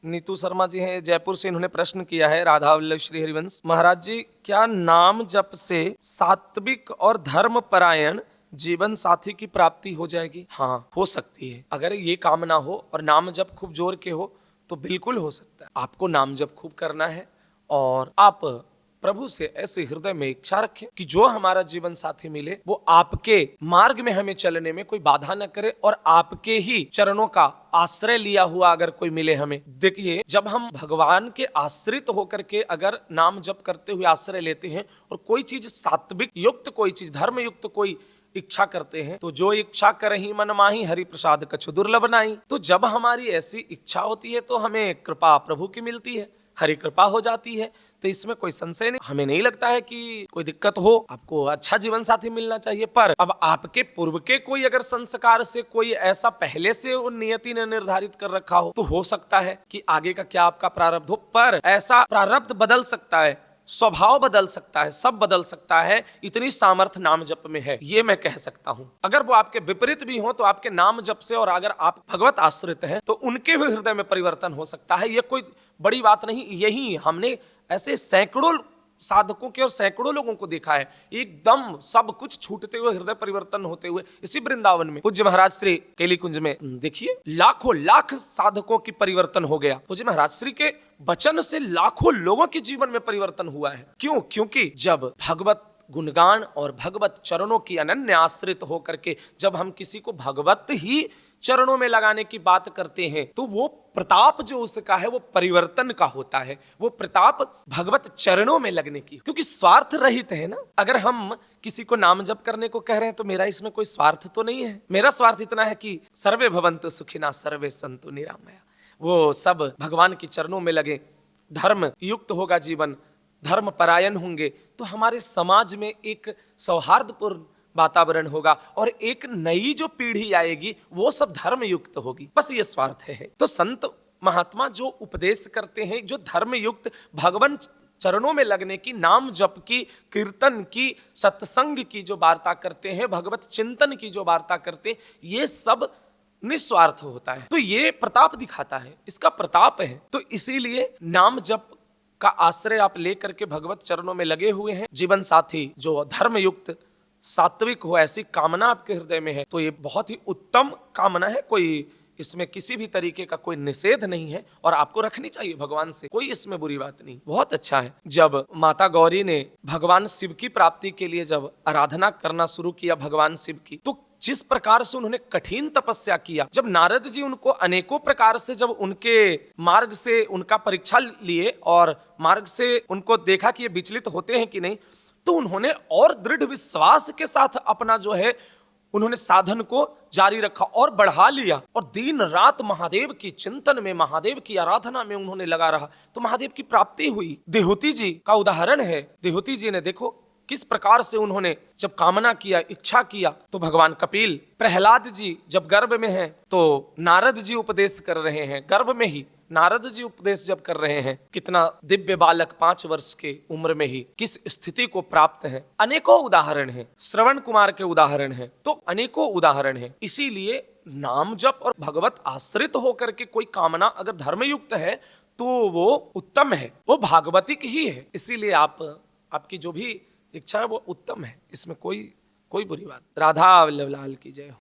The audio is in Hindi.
नीतू शर्मा जी हैं जयपुर से, इन्होंने प्रश्न किया है, राधा वल्लभ श्री हरिवंश। महाराज जी, क्या नाम जप से सात्विक और धर्म परायण जीवन साथी की प्राप्ति हो जाएगी? हाँ, हो सकती है। अगर ये कामना हो और नाम जप खूब जोर के हो तो बिल्कुल हो सकता है। आपको नाम जप खूब करना है और आप प्रभु से ऐसे हृदय में इच्छा रखें कि जो हमारा जीवन साथी मिले वो आपके मार्ग में हमें चलने में कोई बाधा न करे और आपके ही चरणों का आश्रय लिया हुआ अगर कोई मिले हमें। देखिए, जब हम भगवान के आश्रित होकर के अगर नाम जप करते हुए आश्रय लेते हैं और कोई चीज सात्विक युक्त, कोई चीज धर्म युक्त कोई इच्छा करते हैं, तो जो इच्छा करही मन माही हरि प्रसाद कछु दुर्लभ नाई। तो जब हमारी ऐसी इच्छा होती है तो हमें कृपा प्रभु की मिलती है, हरि कृपा हो जाती है। तो इसमें कोई संशय नहीं, हमें नहीं लगता है कि कोई दिक्कत हो, आपको अच्छा जीवन साथी मिलना चाहिए। पर अब आपके पूर्व के कोई अगर संस्कार से कोई ऐसा पहले से वो नियति ने निर्धारित कर रखा हो तो हो सकता है कि आगे का क्या आपका प्रारब्ध हो, पर ऐसा प्रारब्ध बदल सकता है, स्वभाव बदल सकता है, सब बदल सकता है। इतनी सामर्थ्य नाम जप में है, ये मैं कह सकता हूं। अगर वो आपके विपरीत भी हो तो आपके नाम जप से, और अगर आप भगवत आश्रित हैं तो उनके भी हृदय में परिवर्तन हो सकता है। ये कोई बड़ी बात नहीं। यही हमने ऐसे सैकड़ों साधकों के और सैकड़ों लोगों को देखा है, एकदम सब कुछ छूटते हुए, हृदय परिवर्तन होते हुए। इसी वृंदावन में पूज्य महाराज श्री केली कुंज में देखिए, लाखों लाख साधकों की परिवर्तन हो गया। पूज्य महाराज श्री के वचन से लाखों लोगों के जीवन में परिवर्तन हुआ है। क्यों? क्योंकि जब भगवत गुणगान और भगवत चरणों की अनन्य आश्रित होकर के जब हम किसी को भगवत ही चरणों में लगाने की बात करते हैं तो वो प्रताप जो उसका है वो परिवर्तन का होता है। वो प्रताप भगवत चरणों में लगने की, क्योंकि स्वार्थ रहित है ना। अगर हम किसी को नाम जप करने को कह रहे हैं तो मेरा इसमें कोई स्वार्थ तो नहीं है। मेरा स्वार्थ इतना है कि सर्वे भवन्तु सुखिना सर्वे सन्तु निरामया, वो सब भगवान के चरणों में लगे, धर्म युक्त होगा जीवन, धर्म परायण होंगे तो हमारे समाज में एक सौहार्दपूर्ण वातावरण होगा और एक नई जो पीढ़ी आएगी वो सब धर्म युक्त होगी। बस ये स्वार्थ है। तो संत महात्मा जो उपदेश करते हैं, जो धर्म युक्त भगवान चरणों में लगने की, नाम जप की, कीर्तन की, सत्संग की जो वार्ता करते हैं, भगवत चिंतन की जो वार्ता करते हैं, ये सब निस्वार्थ होता है। तो ये प्रताप दिखाता है, इसका प्रताप है। तो इसीलिए नाम जप का आश्रय आप लेकर के भगवत चरणों में लगे हुए हैं, जीवन साथी जो धर्म युक्त सात्विक हो, ऐसी कामना आपके हृदय में है तो ये बहुत ही उत्तम कामना है। कोई इसमें किसी भी तरीके का कोई निषेध नहीं है और आपको रखनी चाहिए भगवान से, कोई इसमें बुरी बात नहीं। बहुत अच्छा है। जब माता गौरी ने भगवान शिव की प्राप्ति के लिए जब आराधना करना शुरू किया भगवान शिव की, तो जिस प्रकार से उन्होंने कठिन तपस्या किया, जब नारद जी उनको अनेकों प्रकार से जब उनके मार्ग से उनका परीक्षा लिए और मार्ग से उनको देखा कि ये विचलित होते हैं कि नहीं, तो उन्होंने और दृढ़ विश्वास के साथ अपना जो है उन्होंने साधन को जारी रखा और बढ़ा लिया और दिन रात महादेव की चिंतन में, महादेव की आराधना में उन्होंने लगा रहा, तो महादेव की प्राप्ति हुई। देहूति जी का उदाहरण है। देहूति जी ने देखो किस प्रकार से उन्होंने जब कामना किया, इच्छा किया, तो भगवान कपिल, प्रहलाद जी जब गर्भ में हैं तो नारद जी उपदेश कर रहे हैं, गर्भ में ही नारद जी उपदेश जब कर रहे हैं, कितना दिव्य बालक 5 वर्ष के उम्र में ही किस स्थिति को प्राप्त है। अनेकों उदाहरण हैं, श्रवण कुमार के उदाहरण हैं, तो अनेकों उदाहरण हैं। इसीलिए नाम जप और भगवत आश्रित होकर के कोई कामना अगर धर्मयुक्त है तो वो उत्तम है, वो भागवतिक ही है। इसीलिए आपकी जो भी इच्छा है वो उत्तम है, इसमें कोई बुरी बात। राधा वल्लभ लाल की जय हो।